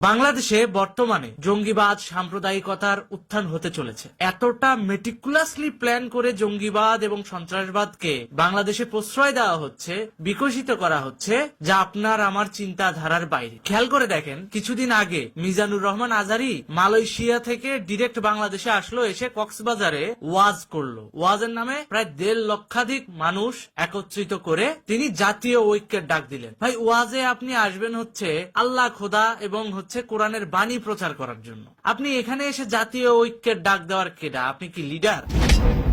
বাংলাদেশে বর্তমানে জঙ্গিবাদ সাম্প্রদায়িকতার উত্থান হতে চলেছে। এতটা মেটিকুলাসলি প্ল্যান করে জঙ্গিবাদ এবং সন্ত্রাসবাদকে বাংলাদেশে প্রশ্রয় দেওয়া হচ্ছে, বিকশিত করা হচ্ছে, যা আপনার আমার চিন্তাধারার বাইরে। খেয়াল করে দেখেন, কিছুদিন আগে মিজানুর রহমান আজহারি মালয়েশিয়া থেকে ডিরেক্ট বাংলাদেশে আসলো, এসে কক্সবাজারে ওয়াজ করলো। ওয়াজের নামে প্রায় 1.5 লক্ষাধিক মানুষ একত্রিত করে তিনি জাতীয় ঐক্যের ডাক দিলেন। ভাই, ওয়াজে আপনি আসবেন হচ্ছে আল্লাহ, খোদা এবং কোরআনের বাণী প্রচার করার জন্য। আপনি এখানে এসে জাতীয় ঐক্যের ডাক দেওয়ার কেডা? আপনি কি লিডার?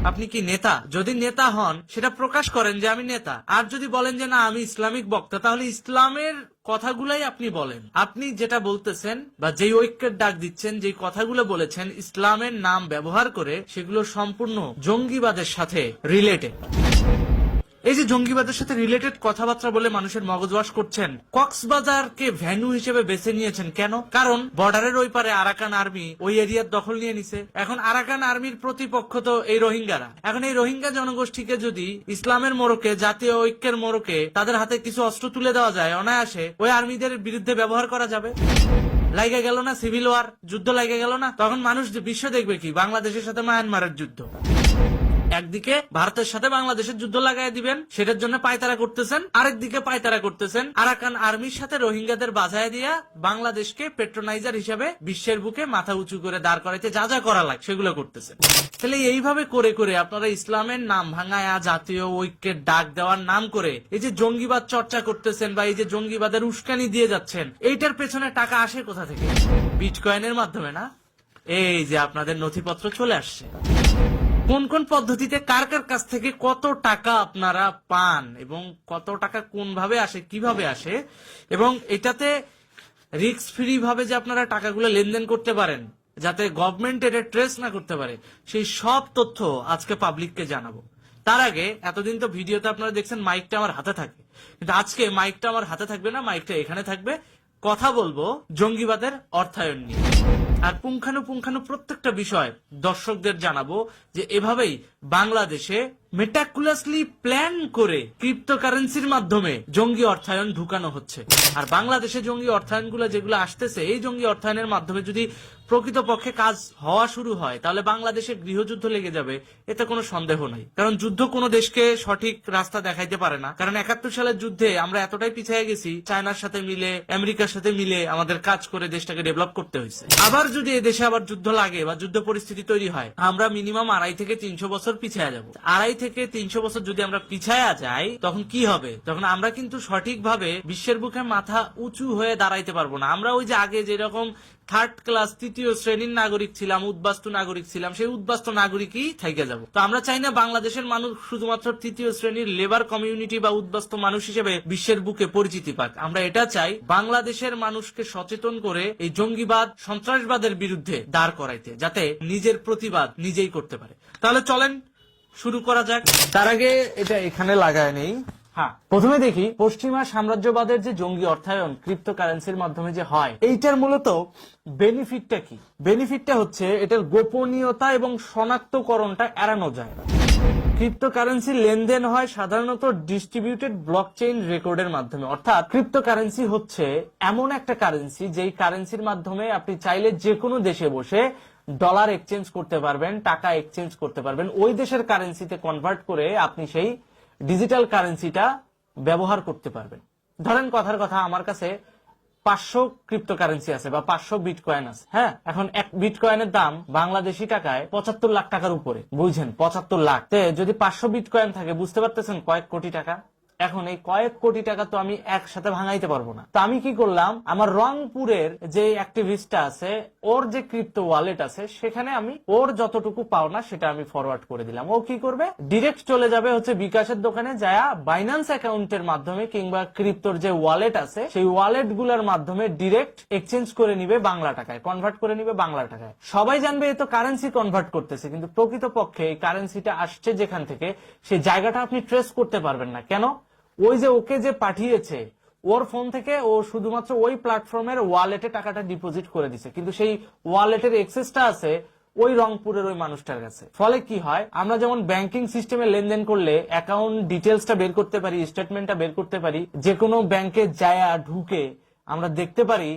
আপনি কি নেতা? যদি নেতা হন সেটা প্রকাশ করেন যে আমি নেতা। আর যদি বলেন যে না আমি ইসলামিক বক্তা, তাহলে ইসলামের কথাগুলাই আপনি বলেন। আপনি যেটা বলতেছেন বা যেই ঐক্যের ডাক দিচ্ছেন, যেই কথাগুলো বলেছেন ইসলামের নাম ব্যবহার করে, সেগুলো সম্পূর্ণ জঙ্গিবাদের সাথে রিলেটেড। এই যে জঙ্গিবাদের সাথে রিলেটেড কথাবার্তা বলে মানুষের মগজ ওয়াশ করছেন, কক্সবাজারকে ভেন্যু হিসেবে বেছে নিয়েছেন কেন? কারণ বর্ডারের ওই পারে আরাকান আর্মি ওই এরিয়ার দখল নিয়ে নিছে। এখন আরাকান আর্মির প্রতিপক্ষ তো এই রোহিঙ্গারা। এখন এই রোহিঙ্গা জনগোষ্ঠীকে যদি ইসলামের মোড়কে, জাতীয় ঐক্যের মোড়কে তাদের হাতে কিছু অস্ত্র তুলে দেওয়া যায়, অনায়াসে ওই আর্মিদের বিরুদ্ধে ব্যবহার করা যাবে। লাগে গেল না সিভিল ওয়ার, যুদ্ধ লাগে গেল না? তখন মানুষ বিশ্ব দেখবে কি? বাংলাদেশের সাথে মায়ানমারের যুদ্ধ। একদিকে ভারতের সাথে বাংলাদেশের যুদ্ধ লাগাই দিবেন, সেটার জন্য পায়তারা করতেছেন। আরেকদিকে পায়তারা করতেছেন আরাকান আর্মির সাথে রোহিঙ্গাদের বাজায় দিয়া বাংলাদেশকে পেট্রোনাইজার হিসাবে বিশ্বের বুকে মাথা উঁচু করে দাঁড় করাইতে যা যা করা লাগে সেগুলো করতেছেন। তাহলে এইভাবে করে করে আপনারা ইসলামের নাম ভাঙায়া জাতীয় ঐক্যের ডাক দেওয়ার নাম করে এই যে জঙ্গিবাদ চর্চা করতেছেন বা এই যে জঙ্গিবাদের উস্কানি দিয়ে যাচ্ছেন, এইটার পেছনে টাকা আসে কোথা থেকে? বিটকয়েনের মাধ্যমে না? এই যে আপনাদের নথিপত্র চলে আসছে। কোন কোন পদ্ধতিতে কার কার কাছ থেকে কত টাকা আপনারা পান এবং কত টাকা কোন ভাবে আসে, কিভাবে আসে, এবং এটাতে রিস্ক ফ্রি ভাবে যে আপনারা টাকাগুলো লেনদেন করতে পারেন, যাতে গভর্নমেন্ট এটা ট্রেস না করতে পারে, সেই সব তথ্য আজকে পাবলিককে জানাবো। তার আগে, এতদিন তো ভিডিওতে আপনারা দেখছেন মাইকটা আমার হাতে থাকে, কিন্তু আজকে মাইকটা আমার হাতে থাকবে না, মাইকটা এখানে থাকবে। কথা বলবো জঙ্গিবাদের অর্থায়ন নিয়ে, আর পুঙ্খানু প্রত্যেকটা বিষয় দর্শকদের জানাবো যে এভাবেই বাংলাদেশে মেটাকুলাসলি প্ল্যান করে ক্রিপ্টোকারেন্সির মাধ্যমে জঙ্গি অর্থায়ন ঢুকানো হচ্ছে। আর বাংলাদেশে জঙ্গি অর্থায়নগুলো যেগুলো আসতেছে, এই জঙ্গি অর্থায়নের মাধ্যমে যদি প্রকৃতপক্ষে কাজ হওয়া শুরু হয়, তাহলে বাংলাদেশে গৃহযুদ্ধ লেগে যাবে, এতে কোনো সন্দেহ নাই। কারণ যুদ্ধ কোনো দেশকে সঠিক রাস্তা দেখাইতে পারে না। কারণ 71 সালের যুদ্ধে আমরা এতটাই পিছিয়ে গেছি, চায়নার সাথে মিলে, আমেরিকার সাথে মিলে আমাদের কাজ করে দেশটাকে ডেভেলপ করতে হয়েছে। আবার যদি এদেশে আবার যুদ্ধ লাগে বা যুদ্ধ পরিস্থিতি তৈরি হয়, আমরা মিনিমাম 2.5 থেকে 300 বছর পিছিয়ে যাব। 2.5 থেকে 300 বছর যদি আমরা পিছায়া যাই, তখন কি হবে? তখন আমরা কিন্তু সঠিকভাবে বিশ্বের বুকে মাথা উঁচু হয়ে দাঁড়াইতে পারবো না। আমরা ওই যে আগে যেরকম থার্ড ক্লাস, তৃতীয় শ্রেণীর নাগরিক ছিলাম, উদ্বাস্তু নাগরিক ছিলাম, সেই উদ্বাস্তু নাগরিকই থেকে যাব। তো আমরা চাই না বাংলাদেশের মানুষ শুধুমাত্র তৃতীয় শ্রেণীর লেবার কমিউনিটি বা উদ্বাস্তু মানুষ হিসেবে বিশ্বের বুকে পরিচিতি পাক। আমরা এটা চাই বাংলাদেশের মানুষকে সচেতন করে এই জঙ্গিবাদ, সন্ত্রাসবাদের বিরুদ্ধে দাঁড় করাইতে, যাতে নিজের প্রতিবাদ নিজেই করতে পারে। তাহলে চলেন শুরু করা যাক। তার আগে এটা এখানে লাগায় নেই। হ্যাঁ, প্রথমে দেখি পশ্চিমা সাম্রাজ্যবাদের যে জঙ্গি অর্থায়ন ক্রিপ্টোকারেন্সির মাধ্যমে যে হয়, এইটার মূলত বেনিফিটটা কি? বেনিফিটটা হচ্ছে এটার গোপনীয়তা এবং শনাক্তকরণটা এড়ানো যায়। ক্রিপ্টোকারেন্সি লেনদেন হয় সাধারণত ডিস্ট্রিবিউটেড ব্লকচেইন রেকর্ডের মাধ্যমে। অর্থাৎ ক্রিপ্টোকারেন্সি হচ্ছে এমন একটা কারেন্সি, যেই কারেন্সির মাধ্যমে আপনি চাইলে যে কোনো দেশে বসে ডলার এক্সচেঞ্জ করতে পারবেন, টাকা এক্সচেঞ্জ করতে পারবেন, ওই দেশের কারেন্সিতে কনভার্ট করে আপনি সেই ডিজিটাল কারেন্সিটা ব্যবহার করতে পারবেন। ধরেন কথার কথা, আমার কাছে 500 ক্রিপ্টোকারেন্সি আছে বা 500 বিটকয়েন আছে। হ্যাঁ, এখন এক বিটকয়েনের দাম বাংলাদেশি টাকায় 75 লাখ টাকার উপরে। বুঝছেন, 75 লাখ। যদি 500 বিটকয়েন থাকে, বুঝতে পারতেছেন কয়েক কোটি টাকা। এখন এই কয়েক কোটি টাকা তো আমি একসাথে ভাঙাইতে পারবো না। তো আমি কি করলাম, আমার রংপুরের যে অ্যাক্টিভিস্টটা আছে, ওর যে ক্রিপ্টো ওয়ালেট আছে, সেখানে আমি ওর যতটুকু পাওনা সেটা আমি ফরওয়ার্ড করে দিলাম। ও কি করবে, ডিরেক্ট চলে যাবে হচ্ছে বিকাশের দোকানে যায়, বাইন্যান্স অ্যাকাউন্টের মাধ্যমে কিংবা ক্রিপ্টোর যে ওয়ালেট আছে সেই ওয়ালেট গুলোর মাধ্যমে ডিরেক্ট এক্সচেঞ্জ করে নিবে বাংলা টাকায়, কনভার্ট করে নিবে বাংলা টাকায়। সবাই জানবে এ তো কারেন্সি কনভার্ট করতেছে, কিন্তু প্রকৃতপক্ষে এই কারেন্সিটা আসছে যেখান থেকে, সেই জায়গাটা আপনি ট্রেস করতে পারবেন না। কেন? ওই যে ওকে যে পাঠিয়েছে, ওর ফোন থেকে ও শুধুমাত্র ওই প্ল্যাটফর্মের ওয়ালেটে টাকাটা ডিপোজিট করে দিছে, কিন্তু সেই ওয়ালেটের এক্সেসটা আছে ওই রংপুরের ওই মানুষটার কাছে। ফলে কি হয়, আমরা যেমন ব্যাংকিং সিস্টেমে লেনদেন করলে অ্যাকাউন্ট ডিটেলসটা বের করতে পারি, স্টেটমেন্টটা বের করতে পারি, যে কোনো ব্যাংকে যায়া ঢুকে আমরা দেখতে পারি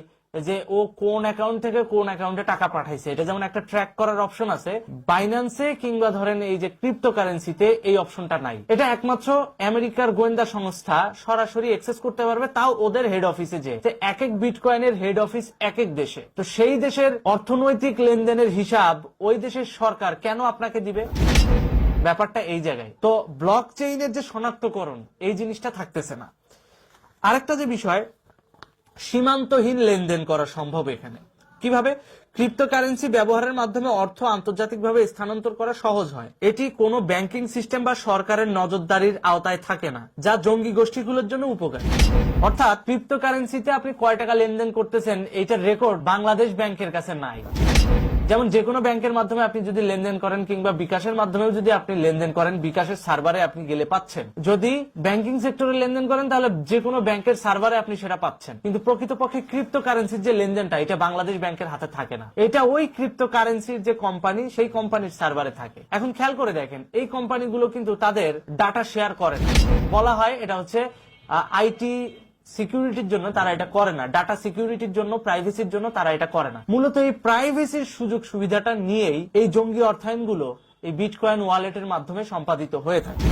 যে ও কোন অ্যাকাউন্ট থেকে কোন অ্যাকাউন্টে টাকা পাঠাইছে, এটা যেমন একটা ট্র্যাক করার অপশন আছে, বাইন্যান্সে কিংবা ধরেন এই যে ক্রিপ্টোকারেন্সিতে এই অপশনটা নাই। এটা একমাত্র আমেরিকার গোয়েন্দা সংস্থা সরাসরি অ্যাক্সেস করতে পারবে, তাও ওদের হেড অফিসে। যে এক এক বিটকয়েনের হেড অফিস এক এক দেশে, তো সেই দেশের অর্থনৈতিক লেনদেনের হিসাব ওই দেশের সরকার কেন আপনাকে দিবে? ব্যাপারটা এই জায়গায়। তো ব্লক চেইনের যে শনাক্তকরণ, এই জিনিসটা থাকতেছে না। আরেকটা যে বিষয়, সীমান্তহীন লেনদেন করা সম্ভব এখানে। কিভাবে? ক্রিপ্টোকারেন্সি ব্যবহারের মাধ্যমে অর্থ আন্তর্জাতিকভাবে স্থানান্তর করা সহজ হয়। এটি কোনো ব্যাংকিং সিস্টেম বা সরকারের নজরদারির আওতায় থাকে না, যা জঙ্গি গোষ্ঠীগুলোর জন্য উপকারী। অর্থাৎ ক্রিপ্টোকারেন্সিতে আপনি কয় টাকা লেনদেন করতেছেন, এইটার রেকর্ড বাংলাদেশ ব্যাংকের কাছে নাই। যেমন যে কোনো ব্যাংকের মাধ্যমে আপনি যদি লেনদেন করেন কিংবা বিকাশের মাধ্যমেও যদি আপনি লেনদেন করেন, বিকাশের সার্ভারে আপনি গেলে পাচ্ছেন। যদি ব্যাংকিং সেক্টরে লেনদেন করেন তাহলে যে কোনো ব্যাংকের সার্ভারে আপনি সেটা পাচ্ছেন। কিন্তু প্রকৃতপক্ষে ক্রিপ্টোকারেন্সির যে লেনদেনটা, এটা বাংলাদেশ ব্যাংকের হাতে থাকে না। এটা ওই ক্রিপ্টোকারেন্সির যে কোম্পানি, সেই কোম্পানির সার্ভারে থাকে। এখন খেয়াল করে দেখেন, এই কোম্পানিগুলো কিন্তু তাদের ডাটা শেয়ার করে না। বলা হয় এটা হচ্ছে আইটি সিকিউরিটির জন্য তারা এটা করে না, ডাটা সিকিউরিটির জন্য, প্রাইভেসির জন্য তারা এটা করে না। মূলত এই প্রাইভেসির সুযোগ সুবিধাটা নিয়েই এই জঙ্গি অর্থায়নগুলো এই বিটকয়েন ওয়ালেটের মাধ্যমে সম্পাদিত হয়ে থাকে।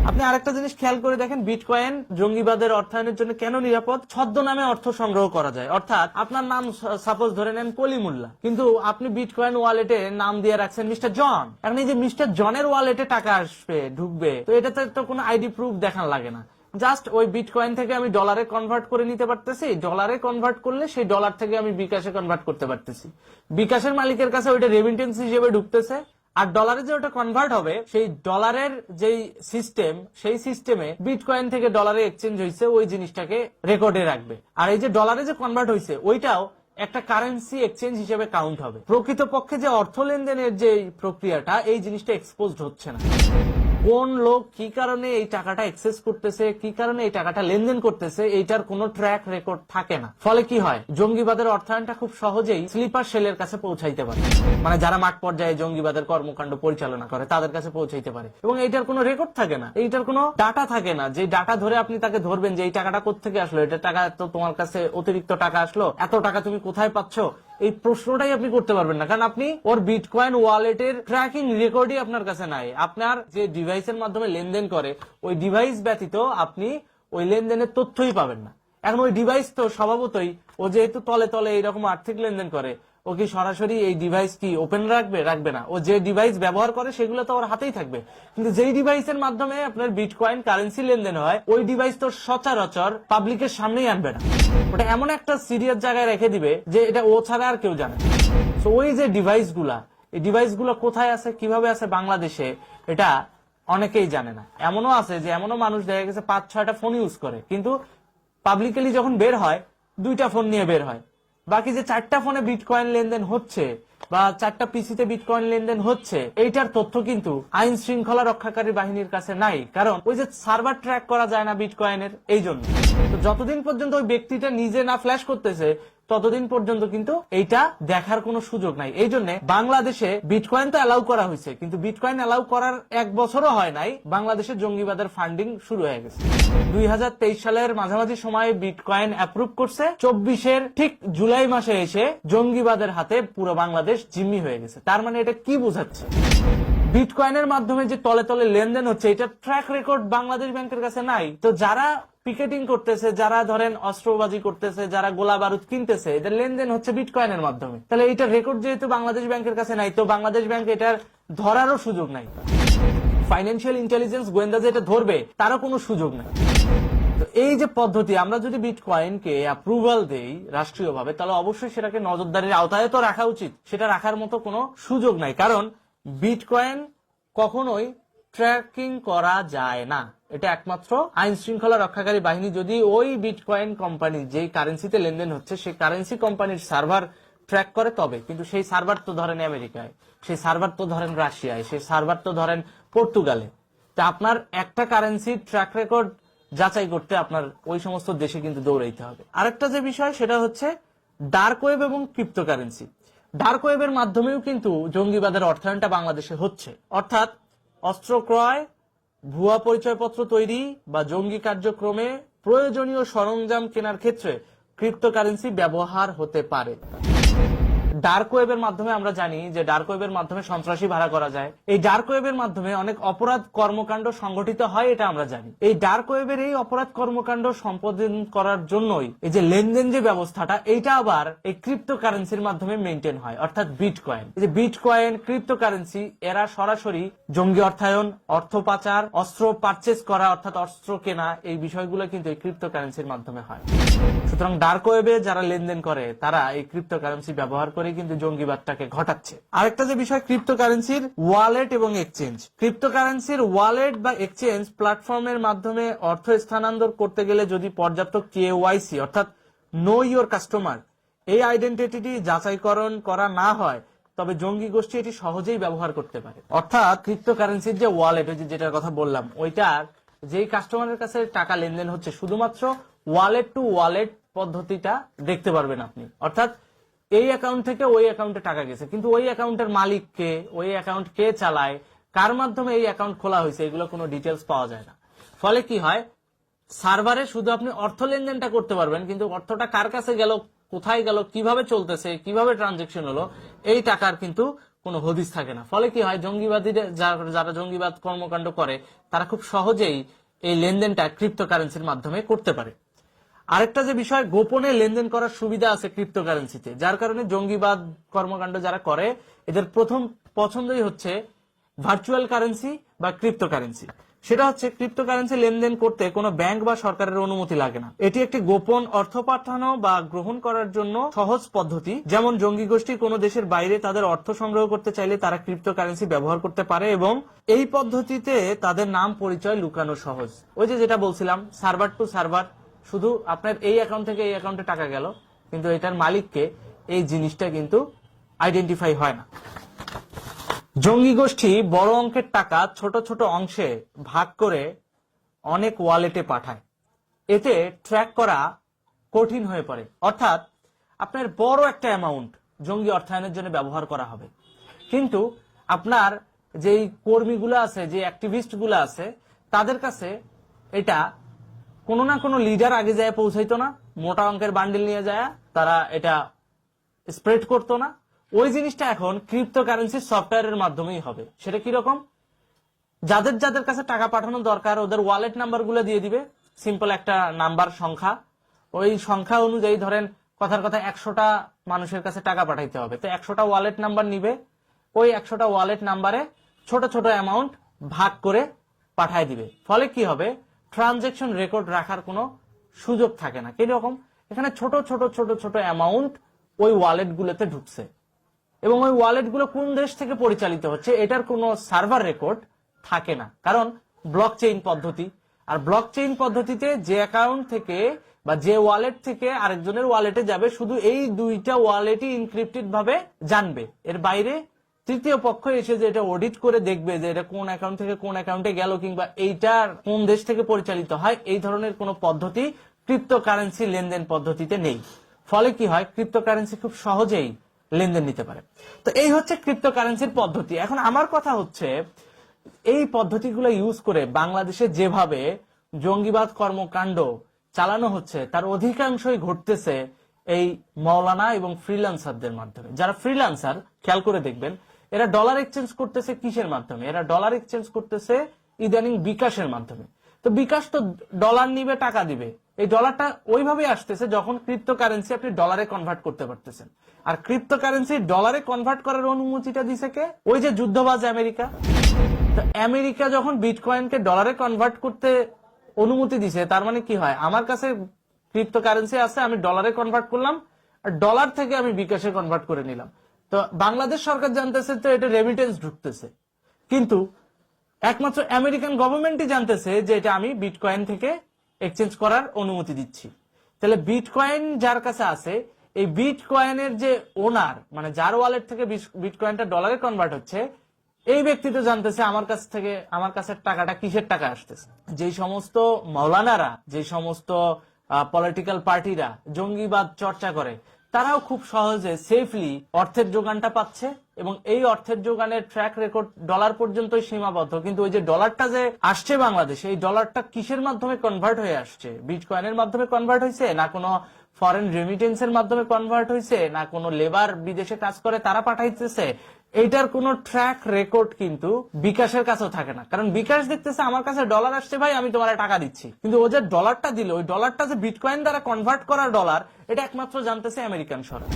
আপনি আরেকটা জিনিস খেয়াল করে দেখেন, বিটকয়েন জঙ্গিবাদের অর্থায়নের জন্য কেন নিরাপদ? ছদ্মনামে অর্থ সংগ্রহ করা যায়। অর্থাৎ আপনার নাম সাপোজ ধরে নেন কলিমুল্লাহ, কিন্তু আপনি বিটকয়েন ওয়ালেটে নাম দিয়ে রাখছেন মিস্টার জন। এখন এই যে মিস্টার জনের ওয়ালেটে টাকা আসবে, ঢুকবে, তো এটাতে তো কোনো আইডি প্রুফ দেখান লাগে না। জাস্ট ওই বিটকয়েন থেকে আমি ডলারে কনভার্ট করে নিতে পারতেছি, ডলারে কনভার্ট করলে সেই ডলার থেকে আমি বিকাশে কনভার্ট করতে পারতেছি। বিকাশের মালিকের কাছে ওইটা রেমিটেন্স হিসেবে ঢুকতেছে, আর ডলারে যে ওটা কনভার্ট হবে, সেই ডলারের যেই সিস্টেম, সেই সিস্টেমে বিটকয়েন থেকে ডলারে এক্সচেঞ্জ হয়েছে ওই জিনিসটাকে রেকর্ডে রাখবে। আর এই যে ডলারে যে কনভার্ট হয়েছে ওইটাও একটা কারেন্সি এক্সচেঞ্জ হিসেবে কাউন্ট হবে। প্রকৃতপক্ষে যে অর্থ লেনদেনের যে প্রক্রিয়াটা, এই জিনিসটা এক্সপোজড হচ্ছে না। কোন লোক কি কারণে এই টাকাটা এক্সেস করতেছে, কি কারণে এই টাকাটা লেনদেন করতেছে, এইটার কোনো ট্র্যাক রেকর্ড থাকে না। ফলে কি হয়, জঙ্গিবাদের অর্থায়নটা খুব সহজেই স্লিপার সেলের কাছে পৌঁছাইতে পারে, মানে যারা মাঠ পর্যায়ে জঙ্গিবাদের কর্মকাণ্ড পরিচালনা করে তাদের কাছে পৌঁছাইতে পারে। এবং এইটার কোনো রেকর্ড থাকে না, এইটার কোনো ডাটা থাকে না, যে ডাটা ধরে আপনি তাকে ধরবেন যে এই টাকাটা কোত্থেকে আসলো, এটা টাকা তো তোমার কাছে অতিরিক্ত টাকা আসলো, এত টাকা তুমি কোথায় পাচ্ছ, এই প্রশ্নটাই আপনি করতে পারবেন না, কারণ আপনি ওর বিটকয়েন ওয়ালেটের ট্র্যাকিং রেকর্ডই আপনার কাছে নাই। আপনার যে ডিভাইসের মাধ্যমে লেনদেন করে, ওই ডিভাইস ব্যতীত আপনি ওই লেনদেনের তথ্যই পাবেন না। এখন ওই ডিভাইস তো স্বভাবতই, ও যেহেতু তলে তলে এইরকম আর্থিক লেনদেন করে, ও কি সরাসরি এই ডিভাইস কি ওপেন রাখবে? রাখবে না। ও যে ডিভাইস ব্যবহার করে সেগুলো তো ওর হাতেই থাকবে, কিন্তু যেই ডিভাইসের মাধ্যমে আপনার বিটকয়েন কারেন্সি লেনদেন হয়, ওই ডিভাইস তো সচরাচর পাবলিকের সামনেই আনবে না। ওটা এমন একটা সিরিয়াস জায়গায় রেখে দিবে যে এটা ও ছাড়া আর কেউ জানে। তো ওই যে ডিভাইসগুলা, এই ডিভাইসগুলো কোথায় আছে, কিভাবে আছে বাংলাদেশে, এটা অনেকেই জানে না। এমনও আছে যে এমনও মানুষ দেখা গেছে 5-6টা ফোন ইউজ করে, কিন্তু পাবলিকলি যখন বের হয় 2টা ফোন নিয়ে বের হয়। বাকি যে 4টা ফোনে বিটকয়েন লেনদেন হচ্ছে বা 4টা পিসিতে বিটকয়েন লেনদেন হচ্ছে, এইটার তথ্য কিন্তু আইন শৃঙ্খলা রক্ষাকারী বাহিনীর কাছে নাই, কারণ ওই যে সার্ভার ট্র্যাক করা যায় না বিটকয়েনের, এই জন্য। তো যতদিন পর্যন্ত ওই ব্যক্তিটা নিজে না ফ্ল্যাশ করতেছে, ততদিন পর্যন্ত কিন্তু এইটা দেখার কোনো সুযোগ নাই। এই জন্য বাংলাদেশে বিটকয়েন তো অ্যালাউ করা হয়েছে, কিন্তু বিটকয়েন অ্যালাউ করার 1 বছরও হয় নাই, বাংলাদেশে জঙ্গিবাদের ফান্ডিং শুরু হয়ে গেছে। 2023 সালের মাঝামাঝি সময়ে বিটকয়েন অ্যাপ্রুভ করছে, 24-এর ঠিক জুলাই মাসে এসে জঙ্গিবাদের হাতে পুরো বাংলাদেশ জিম্মি হয়ে গেছে। তার মানে এটা কি বোঝাচ্ছে? বিটকয়েনের মাধ্যমে যে তলে তলে লেনদেন হচ্ছে, এটা ট্র্যাক রেকর্ড বাংলাদেশ ব্যাংকের কাছে নাই। তো যারা পিকেটিং করতেছে, যারা ধরেন অস্ত্রবাজি করতেছে, যারা গোলা বারুদ কিনতেছে, এদের লেনদেন হচ্ছে বিটকয়েনের মাধ্যমে। তাহলে এটা রেকর্ড যেহেতু বাংলাদেশ ব্যাংকের কাছে নাই, তো বাংলাদেশ ব্যাংক এটার ধরারও সুযোগ নাই। ফাইন্যান্সিয়াল ইন্টেলিজেন্স গোয়েন্দা যে এটা ধরবে, তারও কোনো সুযোগ নাই। তো এই যে পদ্ধতি, আমরা যদি বিটকয়েনকে অ্যাপ্রুভাল দেই রাষ্ট্রীয়ভাবে, তাহলে অবশ্যই সেটাকে নজরদারির আওতায় তো রাখা উচিত। সেটা রাখার মতো কোনো সুযোগ নাই, কারণ বিটকয়েন কখনোই ট্র্যাকিং করা যায় না। এটা একমাত্র আইন শৃঙ্খলা রক্ষাকারী বাহিনী যদি ওই বিটকয়েন কোম্পানি যেই কারেন্সিতে লেনদেন হচ্ছে, সেই কারেন্সি কোম্পানির সার্ভার ট্র্যাক করে তবে। কিন্তু সেই সার্ভার তো ধরেন আমেরিকায়, সেই সার্ভার তো ধরেন রাশিয়ায়, সেই সার্ভার তো ধরেন পর্তুগালে। তা আপনার একটা কারেন্সির ট্র্যাক রেকর্ড যাচাই করতে আপনার ওই সমস্ত দেশে কিন্তু দৌড়াইতে হবে। আরেকটা যে বিষয়, সেটা হচ্ছে ডার্ক ওয়েব এবং ক্রিপ্টোকারেন্সি। ডার্ক ওয়েবের মাধ্যমেও কিন্তু জঙ্গিবাদের অর্থায়নটা বাংলাদেশে হচ্ছে। অর্থাৎ অস্ত্র ক্রয়, ভুয়া পরিচয়পত্র তৈরি বা জঙ্গি কার্যক্রমে প্রয়োজনীয় সরঞ্জাম কেনার ক্ষেত্রে ক্রিপ্টোকারেন্সি ব্যবহার হতে পারে। ডার্ক ওয়েবের মাধ্যমে আমরা জানি যে ডার্ক ওয়েবের মাধ্যমে সন্ত্রাসী ভাড়া করা যায়। এই ডার্ক ওয়েবের মাধ্যমে অনেক অপরাধ কর্মকাণ্ড সংগঠিত হয়, এটা আমরা জানি। এই ডার্ক ওয়েবের এই অপরাধ কর্মকাণ্ড সম্পাদন করার জন্যই এই যে লেনদেন যে ব্যবস্থাটা, এইটা আবার এই ক্রিপ্টোকারেন্সির মাধ্যমে মেনটেন হয়, অর্থাৎ বিটকয়েন। এই যে বিটকয়েন, ক্রিপ্টোকারেন্সি, এরা সরাসরি জঙ্গি অর্থায়ন, অর্থ পাচার, অস্ত্র পারচেজ করা অর্থাৎ অস্ত্র কেনা, এই বিষয়গুলো কিন্তু এই ক্রিপ্টোকারেন্সির মাধ্যমে হয়। সুতরাং ডার্ক ওয়েবে যারা লেনদেন করে তারা এই ক্রিপ্টোকারেন্সি ব্যবহার করে কিন্তু জঙ্গিবাদটাকে ঘটাচ্ছে। আরেকটা যে বিষয় ক্রিপ্টোকারেন্সির ওয়ালেট এবং এক্সচেঞ্জ। ক্রিপ্টোকারেন্সির ওয়ালেট বা এক্সচেঞ্জ প্ল্যাটফর্মের মাধ্যমে অর্থ স্থানান্তর করতে গেলে যদি পর্যাপ্ত কেওয়াইসি অর্থাৎ নো ইওর কাস্টমার এই আইডেন্টিটি যাচাইকরণ করা না হয়, তবে জঙ্গি গোষ্ঠী এটি সহজেই ব্যবহার করতে পারে। অর্থাৎ ক্রিপ্টোকারেন্সির যে ওয়ালেট, ওই যেটার কথা বললাম, ওইটার যেই কাস্টমারের কাছে টাকা লেনদেন হচ্ছে শুধুমাত্র ওয়ালেট টু ওয়ালেট পদ্ধতিটা দেখতে পারবেন আপনি। অর্থাৎ এই অ্যাকাউন্ট থেকে ওই অ্যাকাউন্টে টাকা গেছে, কিন্তু ওই অ্যাকাউন্টের মালিক কে, ওই অ্যাকাউন্ট কে চালায়, কার মাধ্যমে এই অ্যাকাউন্ট খোলা হয়েছে, এগুলো কোনো ডিটেলস পাওয়া যায় না। ফলে কি হয়, সার্ভারে শুধু আপনি অর্থ লেনদেনটা করতে পারবেন, কিন্তু অর্থটা কার কাছে গেল, কোথায় গেল, কিভাবে চলতেছে, কিভাবে ট্রানজেকশন হলো, এই টাকার কিন্তু কোনো হদিস থাকে না। ফলে কি হয়, জঙ্গিবাদীরা যারা জঙ্গিবাদ কর্মকাণ্ড করে তারা খুব সহজেই এই লেনদেনটা ক্রিপ্টোকারেন্সির মাধ্যমে করতে পারে। আরেকটা যে বিষয়, গোপনে লেনদেন করার সুবিধা আছে ক্রিপ্টোকারেন্সিতে, যার কারণে জঙ্গিবাদ কর্মকাণ্ড যারা করে এদের প্রথম পছন্দই হচ্ছে ভার্চুয়াল কারেন্সি বা ক্রিপ্টোকারেন্সি। সেটা হচ্ছে ক্রিপ্টোকারেন্সি লেনদেন করতে কোনো ব্যাংক বা সরকারের অনুমতি লাগে না। এটি একটি গোপন অর্থ পাঠানো বা গ্রহণ করার জন্য সহজ পদ্ধতি। যেমন জঙ্গি গোষ্ঠী কোনো দেশের বাইরে তাদের অর্থ সংগ্রহ করতে চাইলে তারা ক্রিপ্টোকারেন্সি ব্যবহার করতে পারে এবং এই পদ্ধতিতে তাদের নাম পরিচয় লুকানো সহজ। ওই যে যেটা বলছিলাম, সার্ভার টু সার্ভার, শুধু আপনার এই অ্যাকাউন্ট থেকে এই অ্যাকাউন্টে টাকা গেল, কিন্তু এটার মালিককে, এই জিনিসটা কিন্তু আইডেন্টিফাই হয় না। জঙ্গি গোষ্ঠী বড় অঙ্কের টাকা ছোট ছোট অংশে ভাগ করে অনেক ওয়ালেটে পাঠায়। এতে ট্র্যাক করা কঠিন হয়ে পড়ে। অর্থাৎ আপনার বড় একটা অ্যামাউন্ট জঙ্গি অর্থায়নের জন্য ব্যবহার করা হবে, কিন্তু আপনার যেই কর্মীগুলো আছে, যে অ্যাক্টিভিস্টগুলো আছে, তাদের কাছে এটা কোনো না কোনো লিডার আগে যায় পৌঁছাইতো না, মোটা অঙ্কের বান্ডিল নিয়ে যায় তারা এটা স্প্রেড করতো না। ওই জিনিসটা এখন ক্রিপ্টোকারেন্সি সফটওয়্যারের মাধ্যমেই হবে। সেটা কিরকম, যাদের যাদের কাছে টাকা পাঠানো দরকার ওদের ওয়ালেট নাম্বার গুলো দিয়ে দিবে, সিম্পল একটা নাম্বার সংখ্যা, ওই সংখ্যা অনুযায়ী ধরেন কথার কথা 100টা মানুষের কাছে টাকা পাঠাইতে হবে, তো 100টা ওয়ালেট নাম্বার নিবে, ওই 100টা ওয়ালেট নাম্বারে ছোট ছোট অ্যামাউন্ট ভাগ করে পাঠায় দিবে। ফলে কি হবে, ট্রানজেকশন রেকর্ড রাখার কোনো সুযোগ থাকে না। কিরকম, এখানে ছোট ছোট ছোট ছোট অ্যামাউন্ট ওই ওয়ালেট গুলোতে ঢুকছে এবং ওই ওয়ালেট গুলো কোন দেশ থেকে পরিচালিত হচ্ছে এটার কোনো সার্ভার রেকর্ড থাকে না, কারণ ব্লক চেইন পদ্ধতি। আর ব্লক চেইন পদ্ধতিতে যে অ্যাকাউন্ট থেকে বা যে ওয়ালেট থেকে আরেকজনের ওয়ালেটে যাবে, শুধু এই দুইটা ওয়ালেটই ইনক্রিপ্টেড ভাবে জানবে। এর বাইরে তৃতীয় পক্ষ এসে যে এটা অডিট করে দেখবে যে এটা কোন অ্যাকাউন্ট থেকে কোন অ্যাকাউন্টে গেল কিংবা এইটার কোন দেশ থেকে পরিচালিত হয়, এই ধরনের কোনো পদ্ধতি ক্রিপ্টোকারেন্সি লেনদেন পদ্ধতিতে নেই। ফলে কি হয়, ক্রিপ্টোকারেন্সি খুব সহজেই লেনদেন নিতে পারে। তো এই হচ্ছে ক্রিপ্টোকারেন্সির পদ্ধতি। এখন আমার কথা হচ্ছে, এই পদ্ধতিগুলো ইউজ করে বাংলাদেশে যেভাবে জঙ্গিবাদ কর্মকাণ্ড চালানো হচ্ছে তার অধিকাংশই ঘটতেছে এই মৌলানা এবং ফ্রিল্যান্সারদের মাধ্যমে। যারা ফ্রিল্যান্সার, খেয়াল করে দেখবেন, এরা ডলার এক্সচেঞ্জ করতেছে কিসের মাধ্যমে, এরা ডলার এক্সচেঞ্জ করতেছে ইদানিং বিকাশের মাধ্যমে। তো বিকাশ তো ডলার নিবে, টাকা দিবে, এই ডলারটা ওইভাবে আসতেছে যখন ক্রিপ্টোকারেন্সি আপনি ডলারে কনভার্ট করতে পারতেছেন। আর ক্রিপ্টোকারেন্সি ডলারে কনভার্ট করার অনুমতিটা দিছে কে, ওই যে যুদ্ধবাজ আমেরিকা। তো আমেরিকা যখন বিটকয়েনকে ডলারে কনভার্ট করতে অনুমতি দিছে, তার মানে কি হয়, আমার কাছে ক্রিপ্টোকারেন্সি আছে, আমি ডলারে কনভার্ট করলাম, আর ডলার থেকে আমি বিকাশে কনভার্ট করে নিলাম। তো বাংলাদেশ সরকার জানতেছে তো এটা রেমিটেন্স ঢুকতেছে, কিন্তু একমাত্র আমেরিকান গভর্নমেন্টই জানতেছে যে এটা আমি বিটকয়েন থেকে এক্সচেঞ্জ করার অনুমতি দিচ্ছি। তাহলে বিটকয়েন যার কাছে আছে, এই বিটকয়েনের যে ওনার, মানে যার ওয়ালেট থেকে বিটকয়েনটা ডলারে কনভার্ট হচ্ছে, এই ব্যক্তি তো জানতেছে আমার কাছে টাকাটা কিসের টাকা আসতেছে। যেই সমস্ত মৌলানারা, যে সমস্ত পলিটিক্যাল পার্টিরা জঙ্গিবাদ চর্চা করে, তারাও খুব সহজে সেফলি অর্থের যোগানটা পাচ্ছে এবং এই অর্থের যোগানের ট্র্যাক রেকর্ড ডলার পর্যন্তই সীমাবদ্ধ। কিন্তু ওই যে ডলারটা যে আসছে বাংলাদেশে, এই ডলারটা কিসের মাধ্যমে কনভার্ট হয়ে আসছে, বিটকয়েনের মাধ্যমে কনভার্ট হয়েছে না কোনো ফরেন রেমিটেন্সের মাধ্যমে কনভার্ট হয়েছে, না কোনো লেবার বিদেশে কাজ করে তারা পাঠাইতেছে, এইটার কোনো ট্র্যাক রেকর্ড কিন্তু বিকাশের কাছেও থাকে না। কারণ বিকাশ দেখতেছে আমার কাছে ডলার আসছে ভাই, আমি তোমার টাকা দিচ্ছি, কিন্তু ও যে ডলারটা দিল, ওই ডলারটা যে বিটকয়েন দ্বারা কনভার্ট করা ডলার, এটা একমাত্র জানতেছে আমেরিকান সরকার।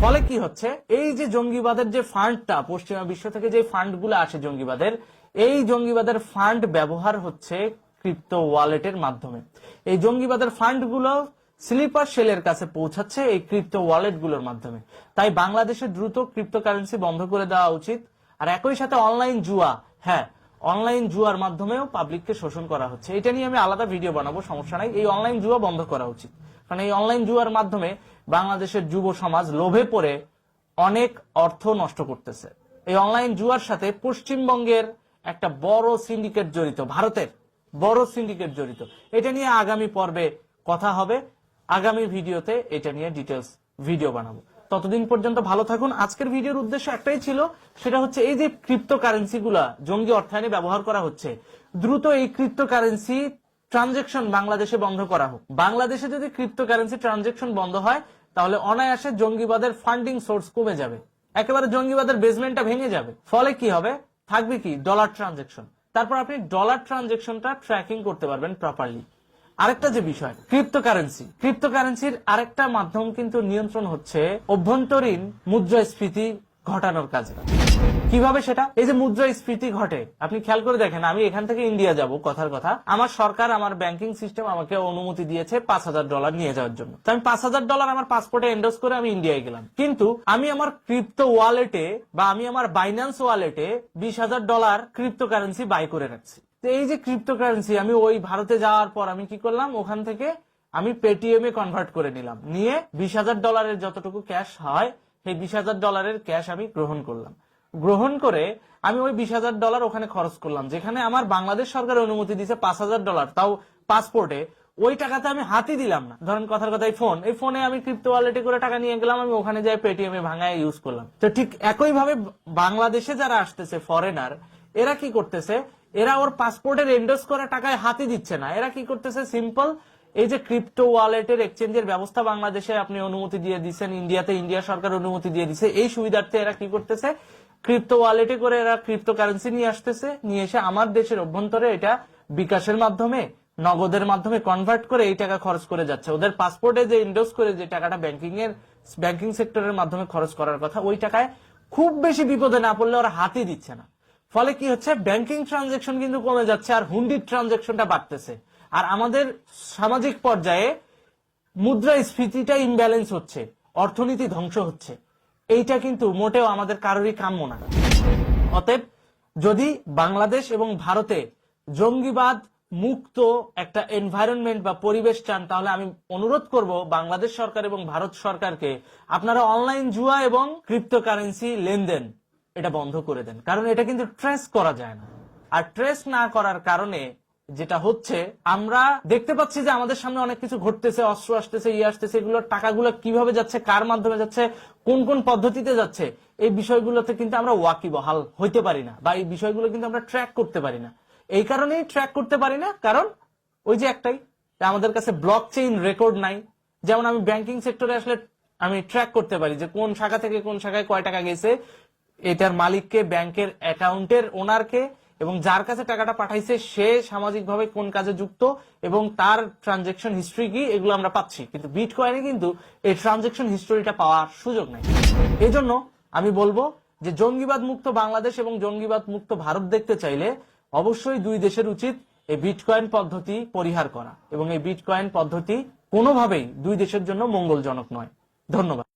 ফলে কি হচ্ছে, এই যে জঙ্গিবাদের যে ফান্ডটা পশ্চিমা বিশ্ব থেকে যে ফান্ড গুলো আসে জঙ্গিবাদের, এই জঙ্গিবাদের ফান্ড ব্যবহার হচ্ছে ক্রিপ্টো ওয়ালেটের মাধ্যমে। এই জঙ্গিবাদের ফান্ড গুলো স্লিপার সেলের কাছে পৌঁছাচ্ছে এই ক্রিপ্টো ওয়ালেট গুলোর মাধ্যমে। তাই বাংলাদেশে দ্রুত ক্রিপ্টোকারেন্সি বন্ধ করে দেওয়া উচিত। আর একই সাথে অনলাইন জুয়া, হ্যাঁ অনলাইন জুয়ার মাধ্যমেও পাবলিককে শোষণ করা হচ্ছে, এটা নিয়ে আমি আলাদা ভিডিও বানাবো, সমস্যা নাই। এই অনলাইন জুয়া বন্ধ করা উচিত, কারণ এই অনলাইন জুয়ার মাধ্যমে বাংলাদেশের যুব সমাজ লোভে পড়ে অনেক অর্থ নষ্ট করতেছে। এই অনলাইন জুয়ার সাথে পশ্চিমবঙ্গের একটা বড় সিন্ডিকেট জড়িত, ভারতের বড় সিন্ডিকেট জড়িত। এটা নিয়ে আগামী পর্বে কথা হবে, আগামী ভিডিওতে এটা নিয়ে ডিটেলস ভিডিও বানাবো। ততদিন পর্যন্ত ভালো থাকুন। আজকের ভিডিওর উদ্দেশ্য একটাই ছিল, সেটা হচ্ছে এই যে ক্রিপ্টো কারেন্সি গুলা জঙ্গি অর্থায়নে ব্যবহার করা হচ্ছে, দ্রুত এই ক্রিপ্টো কারেন্সি ট্রানজেকশন বাংলাদেশে বন্ধ করা হোক। বাংলাদেশে যদি ক্রিপ্টো কারেন্সি ট্রানজেকশন বন্ধ হয়, তাহলে অনায়াসে জঙ্গিবাদের ফান্ডিং সোর্স কমে যাবে, একেবারে জঙ্গিবাদের বেসমেন্টটা ভেঙে যাবে। ফলে কি হবে, থাকবে কি ডলার ট্রানজেকশন। তারপর আপনি ডলার ট্রানজেকশনটা ট্র্যাকিং করতে পারবেন প্রপারলি। আরেকটা যে বিষয় ক্রিপ্টোকারেন্সির আরেকটা মাধ্যম কিন্তু নিয়ন্ত্রণ হচ্ছে অভ্যন্তরীণ মুদ্রাস্ফীতি ঘটানোর কাজে। কিভাবে সেটা? এই যে মুদ্রাস্ফীতি ঘটে, আপনি খেয়াল করে দেখেন, আমি এখান থেকে ইন্ডিয়া যাব, কথার কথা, আমার সরকার, আমার ব্যাংকিং সিস্টেম আমাকে অনুমতি দিয়েছে $5,000 নিয়ে যাওয়ার জন্য। তো আমি $5,000 আমার পাসপোর্টে এন্ডোর্স করে আমি ইন্ডিয়ায় গেলাম, কিন্তু আমি আমার ক্রিপ্টো ওয়ালেটে বা আমি আমার বাইন্যান্স ওয়ালেটে $20,000 ক্রিপ্টোকারেন্সি বাই করে রাখছি। এই যে ক্রিপ্টোকারেন্সি আমি ওই ভারতে যাওয়ার পর আমি কি করলাম, ওখান থেকে আমি পেটিএম এ কনভার্ট করে নিলাম, নিয়ে $20,000 যতটুকু ক্যাশ হয় সেই $20,000 ক্যাশ আমি গ্রহণ করলাম। গ্রহণ করে আমি ওই $20,000 ওখানে খরচ করলাম, যেখানে আমার বাংলাদেশ সরকার অনুমতি দিয়েছে $5,000, তাও পাসপোর্টে। ওই টাকাতে আমি হাতই দিলাম না। ধরেন কথার কথা, এই ফোনে আমি ক্রিপ্টো ওয়ালেটে করে টাকা নিয়ে গেলাম, আমি ওখানে যাই পেটিএম এ ভাঙায় ইউজ করলাম। তো ঠিক একই ভাবে বাংলাদেশে যারা আসতেছে ফরেনার, এরা কি করতেছে, এরা ওর পাসপোর্টের এন্ডোর্স করা টাকায় হাতই দিচ্ছে না। এরা কি করতেছে, সিম্পল এই যে ক্রিপ্টো ওয়ালেটের এক্সচেঞ্জের ব্যবস্থা বাংলাদেশে আপনি অনুমতি দিয়ে দিচ্ছেন, ইন্ডিয়াতে ইন্ডিয়া সরকার অনুমতি দিয়ে দিচ্ছে, এই সুবিধার্থে এরা কি করতেছে, ক্রিপ্টো ওয়ালেটে করে এরা ক্রিপ্টো কারেন্সি নিয়ে আসতেছে, নিয়ে এসে আমার দেশের অভ্যন্তরে এটা বিকাশের মাধ্যমে, নগদের মাধ্যমে কনভার্ট করে এই টাকা খরচ করে যাচ্ছে। ওদের পাসপোর্টে যে এন্ডোর্স করে যে টাকাটা ব্যাংকিং সেক্টরের মাধ্যমে খরচ করার কথা, ওই টাকায় খুব বেশি বিপদে না পড়লে ওরা হাতই দিচ্ছে না। ফলে কি হচ্ছে, ব্যাংকিং ট্রানজেকশন কিন্তু কমে যাচ্ছে আর হুন্ডির ট্রানজেকশনটা বাড়তেছে। আর আমাদের সামাজিক পর্যায়ে মুদ্রাস্ফীতিটা ইমব্যালেন্স হচ্ছে, অর্থনীতি ধ্বংস হচ্ছে। এইটা কিন্তু মোটেও আমাদের কারোরই কাম্য না। অতএব যদি বাংলাদেশ এবং ভারতে জঙ্গিবাদ মুক্ত একটা এনভায়রনমেন্ট বা পরিবেশ চান, তাহলে আমি অনুরোধ করব বাংলাদেশ সরকার এবং ভারত সরকারকে, আপনারা অনলাইন জুয়া এবং ক্রিপ্টোকারেন্সি লেনদেন এটা বন্ধ করে দেন। কারণ এটা কিন্তু ট্রেস করা যায় না, আর ট্রেস না করার কারণে যেটা হচ্ছে, আমরা দেখতে পাচ্ছি যে আমাদের সামনে অনেক কিছু ঘটতেছে, অস্ত্র আসতেছে, আসতেছে, এগুলোর টাকাগুলো কিভাবে যাচ্ছে, কার মাধ্যমে যাচ্ছে, কোন কোন পদ্ধতিতে যাচ্ছে, এই বিষয়গুলোতে কিন্তু আমরা ওয়াকিবহাল হইতে পারি না, বা এই বিষয়গুলো কিন্তু আমরা ট্র্যাক করতে পারি না। এই কারণেই ট্র্যাক করতে পারি না, কারণ ওই যে একটাই, আমাদের কাছে ব্লক চেইন রেকর্ড নাই। যেমন আমি ব্যাংকিং সেক্টরে আসলে আমি ট্র্যাক করতে পারি যে কোন শাখা থেকে কোন শাখায় কয় টাকা গেছে, এটার মালিককে, ব্যাংকের অ্যাকাউন্টের ওনারকে, এবং যার কাছে টাকাটা পাঠাইছে সে সামাজিকভাবে কোন কাজে যুক্ত এবং তার ট্রানজেকশন হিস্ট্রি কি, এগুলো আমরা পাচ্ছি। কিন্তু বিটকয়েনে কিন্তু এই ট্রানজেকশন হিস্ট্রিটা পাওয়ার সুযোগ নাই। এই জন্য আমি বলবো যে জঙ্গিবাদ মুক্ত বাংলাদেশ এবং জঙ্গিবাদ মুক্ত ভারত দেখতে চাইলে অবশ্যই দুই দেশের উচিত এই বিটকয়েন পদ্ধতি পরিহার করা, এবং এই বিটকয়েন পদ্ধতি কোনোভাবেই দুই দেশের জন্য মঙ্গলজনক নয়। ধন্যবাদ।